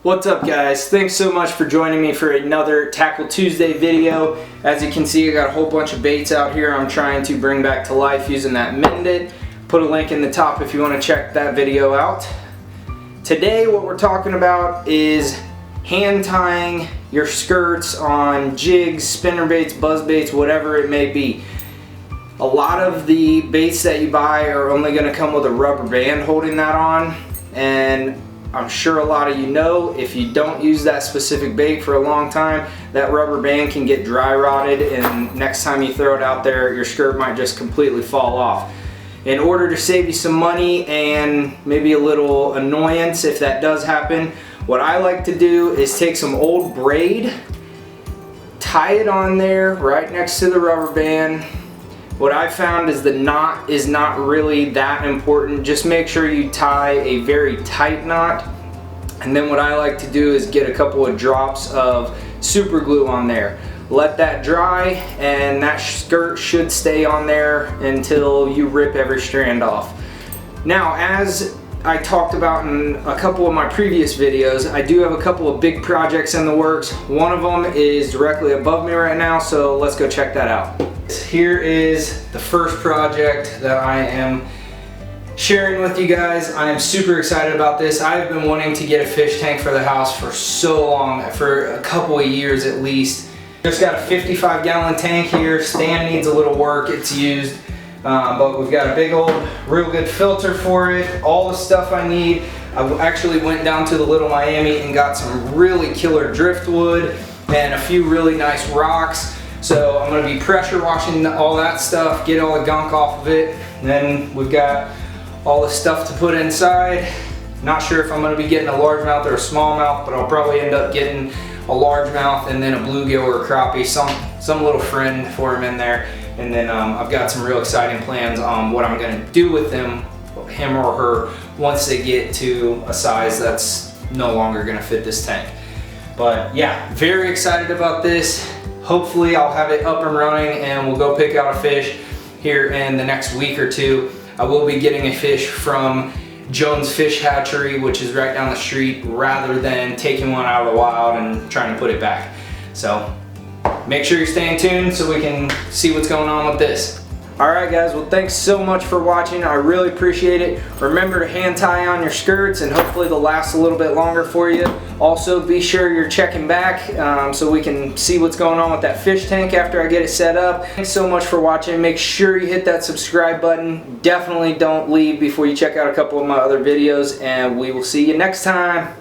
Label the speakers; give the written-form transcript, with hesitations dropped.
Speaker 1: What's up, guys? Thanks so much for joining me for another Tackle Tuesday video. As you can see, I got a whole bunch of baits out here I'm trying to bring back to life using that Mended. Put a link in the top if you want to check that video out. Today what we're talking about is hand tying your skirts on jigs, spinner baits, buzz baits, whatever it may be. A lot of the baits that you buy are only going to come with a rubber band holding that on, and I'm sure a lot of you know if you don't use that specific bait for a long time, that rubber band can get dry rotted, and next time you throw it out there, your skirt might just completely fall off. In order to save you some money and maybe a little annoyance if that does happen, what I like to do is take some old braid, tie it on there right next to the rubber band. What I found is the knot is not really that important. Just make sure you tie a very tight knot. And then what I like to do is get a couple of drops of super glue on there. Let that dry, and that skirt should stay on there until you rip every strand off. Now, as I talked about in a couple of my previous videos, I do have a couple of big projects in the works. One of them is directly above me right now, so let's go check that out. Here is the first project that I am sharing with you guys. I am super excited about this. I've been wanting to get a fish tank for the house for so long, for a couple of years at least. Just got a 55-gallon tank here. Stand needs a little work, it's used. But we've got a big old, real good filter for it. All the stuff I need. I actually went down to the Little Miami and got some really killer driftwood and a few really nice rocks. So I'm going to be pressure washing all that stuff, get all the gunk off of it. And then we've got all the stuff to put inside. Not sure if I'm going to be getting a largemouth or a smallmouth, but I'll probably end up getting a largemouth and then a bluegill or a crappie, some little friend for him in there. And then I've got some real exciting plans on what I'm going to do with them, him or her, once they get to a size that's no longer going to fit this tank. But yeah, very excited about this. Hopefully I'll have it up and running and we'll go pick out a fish here in the next week or two. I will be getting a fish from Jones Fish Hatchery, which is right down the street, rather than taking one out of the wild and trying to put it back. So make sure you're staying tuned so we can see what's going on with this. Alright guys, well thanks so much for watching. I really appreciate it. Remember to hand tie on your skirts and hopefully they'll last a little bit longer for you. Also be sure you're checking back so we can see what's going on with that fish tank after I get it set up. Thanks so much for watching. Make sure you hit that subscribe button. Definitely don't leave before you check out a couple of my other videos, and we will see you next time.